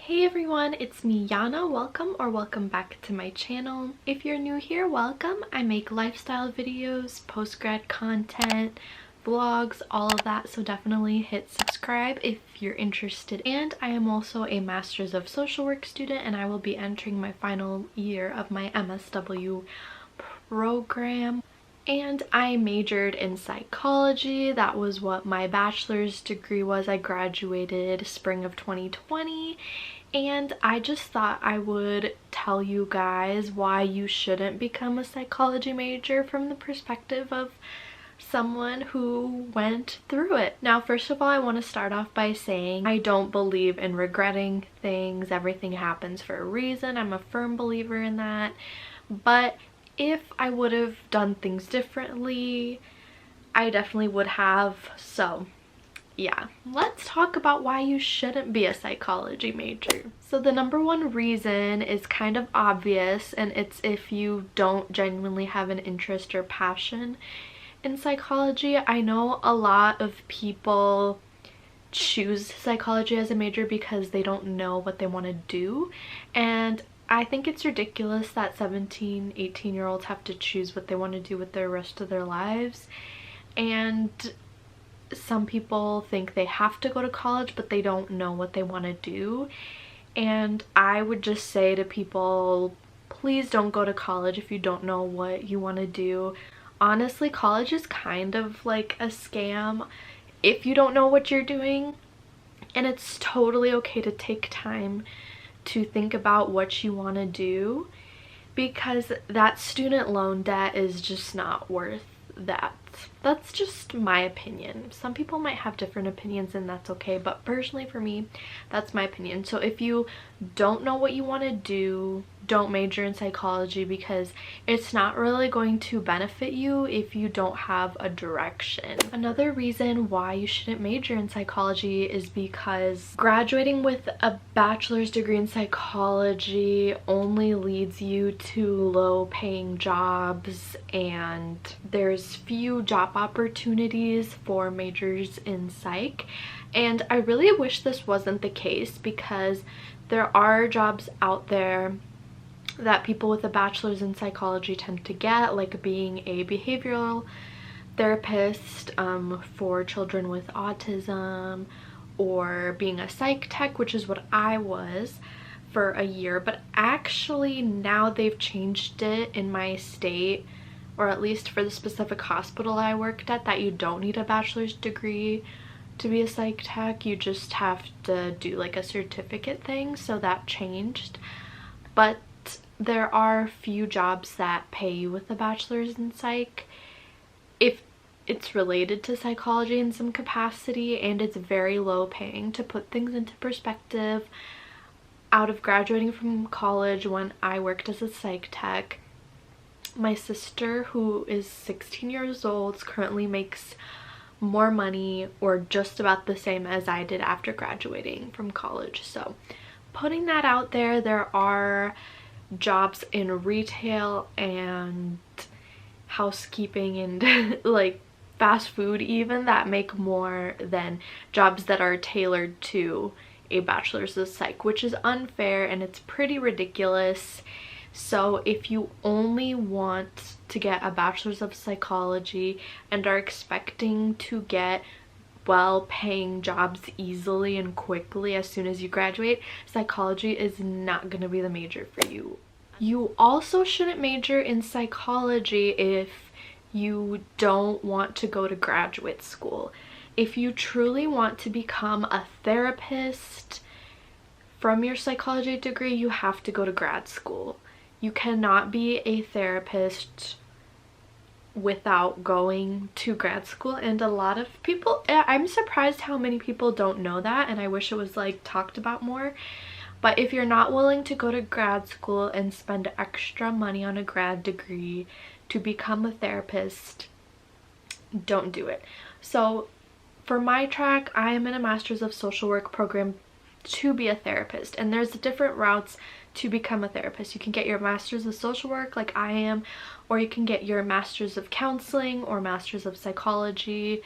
Hey everyone, it's me Yana. Welcome back to my channel. If you're new here, welcome. I make lifestyle videos, post-grad content, vlogs, all of that, so definitely hit subscribe if you're interested. And I am also a Master's of Social Work student, and I will be entering my final year of my MSW program. And I majored in psychology. That was what my bachelor's degree was. I graduated spring of 2020, and I just thought I would tell you guys why you shouldn't become a psychology major from the perspective of someone who went through it. Now, first of all, I want to start off by saying I don't believe in regretting things. Everything happens for a reason. I'm a firm believer in that. But if I would have done things differently, I definitely would have. So yeah, let's talk about why you shouldn't be a psychology major. So the number one reason is kind of obvious, and it's if you don't genuinely have an interest or passion in psychology. I know a lot of people choose psychology as a major because they don't know what they want to do, and I think it's ridiculous that 17, 18-year-olds have to choose what they want to do with the rest of their lives. And some people think they have to go to college, but they don't know what they want to do. And I would just say to people, please don't go to college if you don't know what you want to do. Honestly, college is kind of like a scam if you don't know what you're doing. And it's totally okay to take time to think about what you want to do, because that student loan debt is just not worth that. That's just my opinion. Some people might have different opinions, and that's okay, but personally for me, that's my opinion. So if you don't know what you want to do, don't major in psychology, because it's not really going to benefit you if you don't have a direction. Another reason why you shouldn't major in psychology is because graduating with a bachelor's degree in psychology only leads you to low-paying jobs, and there's few job opportunities for majors in psych. And I really wish this wasn't the case, because there are jobs out there that people with a bachelor's in psychology tend to get, like being a behavioral therapist for children with autism, or being a psych tech, which is what I was for a year. But actually now they've changed it in my state, or at least for the specific hospital I worked at, that you don't need a bachelor's degree to be a psych tech. You just have to do like a certificate thing, so that changed. But there are few jobs that pay you with a bachelor's in psych if it's related to psychology in some capacity, and it's very low paying. To put things into perspective, out of graduating from college, when I worked as a psych tech, my sister, who is 16 years old, currently makes more money, or just about the same as I did after graduating from college. So putting that out there, there are jobs in retail and housekeeping and like fast food even that make more than jobs that are tailored to a bachelor's of psych, which is unfair and it's pretty ridiculous. So if you only want to get a bachelor's of psychology and are expecting to get well-paying jobs easily and quickly as soon as you graduate, psychology is not going to be the major for you. You also shouldn't major in psychology if you don't want to go to graduate school. If you truly want to become a therapist from your psychology degree, you have to go to grad school. You cannot be a therapist without going to grad school, and a lot of people, I'm surprised how many people don't know that, and I wish it was like talked about more. But if you're not willing to go to grad school and spend extra money on a grad degree to become a therapist, don't do it. So for my track, I am in a Master's of Social Work program to be a therapist, and there's different routes to become a therapist. You can get your Master's of Social Work like I am, or you can get your Master's of Counseling or Master's of Psychology.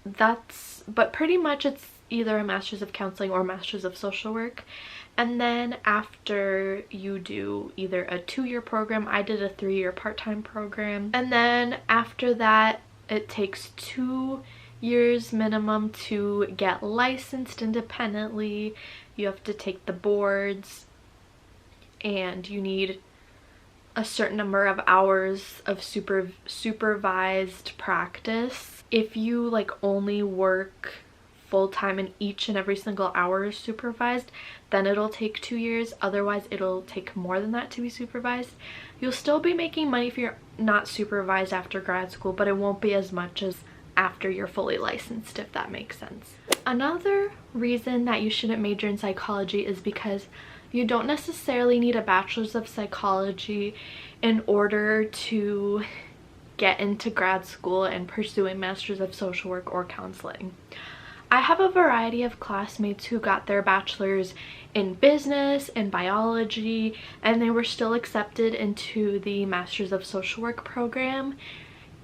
But pretty much it's either a Master's of Counseling or Master's of Social Work. And then after you do either a 2-year program, I did a 3-year part-time program, and then after that it takes 2 years minimum to get licensed independently. You have to take the boards and you need a certain number of hours of supervised practice. If you like only work full-time and each and every single hour is supervised, then it'll take 2 years. Otherwise it'll take more than that to be supervised. You'll still be making money if you're not supervised after grad school, but it won't be as much as after you're fully licensed, if that makes sense. Another reason that you shouldn't major in psychology is because you don't necessarily need a bachelor's of psychology in order to get into grad school and pursue a master's of social work or counseling. I have a variety of classmates who got their bachelor's in business and biology, and they were still accepted into the master's of social work program.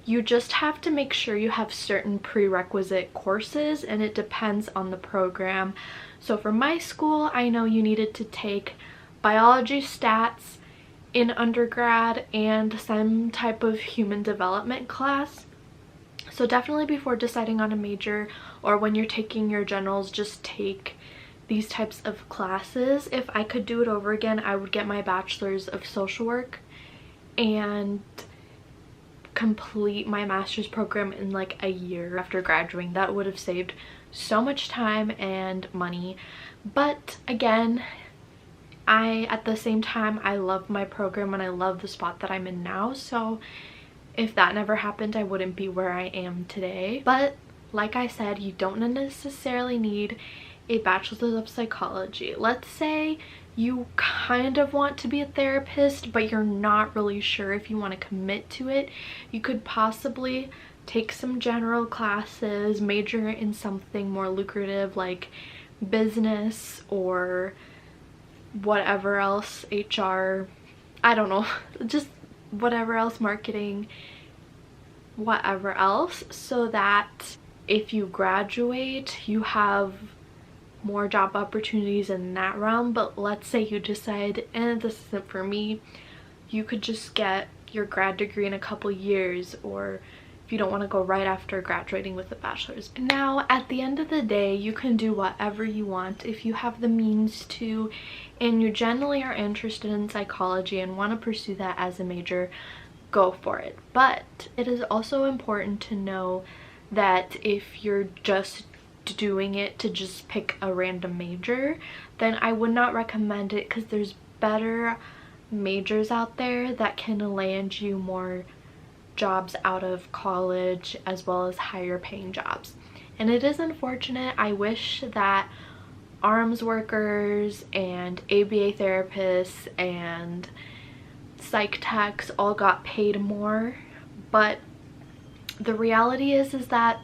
You just have to make sure you have certain prerequisite courses, and it depends on the program. So for my school, I know you needed to take biology stats in undergrad and some type of human development class. So definitely before deciding on a major or when you're taking your generals, just take these types of classes. If I could do it over again, I would get my bachelor's of social work and complete my master's program in like a year after graduating. That would have saved so much time and money. But again, at the same time, I love my program and I love the spot that I'm in now. So if that never happened, I wouldn't be where I am today. But like I said, you don't necessarily need a bachelor's of psychology. Let's say you kind of want to be a therapist, but you're not really sure if you want to commit to it. You could possibly take some general classes, major in something more lucrative like business or whatever else, HR, I don't know, just whatever else, marketing, whatever else, so that if you graduate, you have more job opportunities in that realm. But let's say you decide, and this isn't for me, you could just get your grad degree in a couple years, or if you don't want to go right after graduating with a bachelor's. Now, at the end of the day, you can do whatever you want if you have the means to, and you generally are interested in psychology and want to pursue that as a major, go for it. But it is also important to know that if you're just doing it to just pick a random major, then I would not recommend it, because there's better majors out there that can land you more jobs out of college as well as higher paying jobs. And it is unfortunate. I wish that arms workers and ABA therapists and psych techs all got paid more, but the reality is that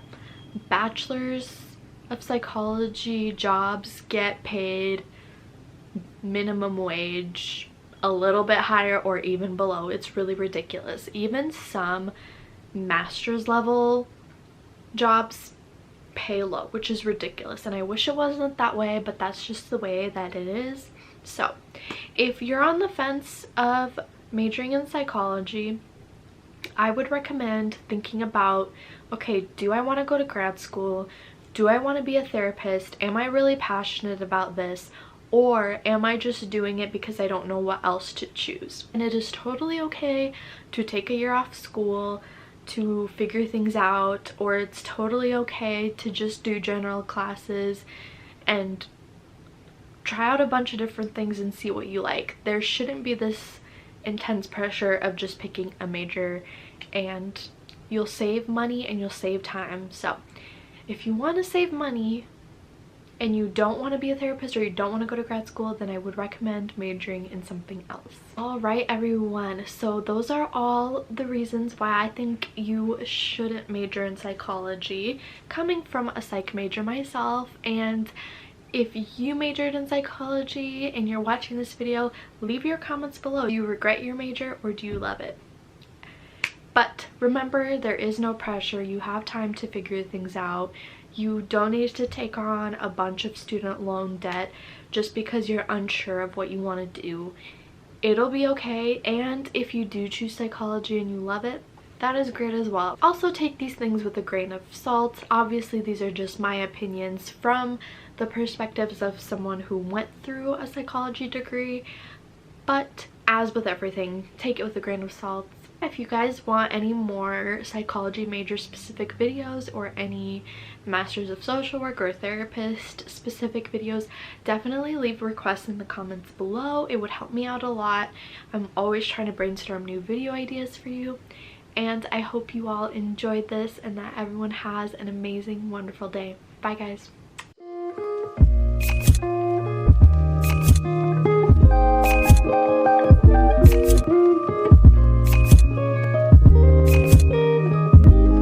bachelor's of psychology jobs get paid minimum wage, a little bit higher, or even below. It's really ridiculous. Even some master's level jobs pay low, which is ridiculous, and I wish it wasn't that way, but that's just the way that it is. So if you're on the fence of majoring in psychology, I would recommend thinking about, okay, do I want to go to grad school? Do I want to be a therapist? Am I really passionate about this? Or am I just doing it because I don't know what else to choose? And it is totally okay to take a year off school to figure things out, or it's totally okay to just do general classes and try out a bunch of different things and see what you like. There shouldn't be this intense pressure of just picking a major, and you'll save money and you'll save time. So if you want to save money and you don't want to be a therapist or you don't want to go to grad school, then I would recommend majoring in something else. All right, everyone, so those are all the reasons why I think you shouldn't major in psychology, coming from a psych major myself. And if you majored in psychology and you're watching this video, leave your comments below. Do you regret your major or do you love it? But remember, there is no pressure. You have time to figure things out. You don't need to take on a bunch of student loan debt just because you're unsure of what you want to do. It'll be okay, and if you do choose psychology and you love it, that is great as well. Also, take these things with a grain of salt. Obviously, these are just my opinions from the perspectives of someone who went through a psychology degree, but as with everything, take it with a grain of salt. If you guys want any more psychology major specific videos or any masters of social work or therapist specific videos, definitely leave requests in the comments below. It would help me out a lot. I'm always trying to brainstorm new video ideas for you, and I hope you all enjoyed this and that everyone has an amazing, wonderful day. Bye guys.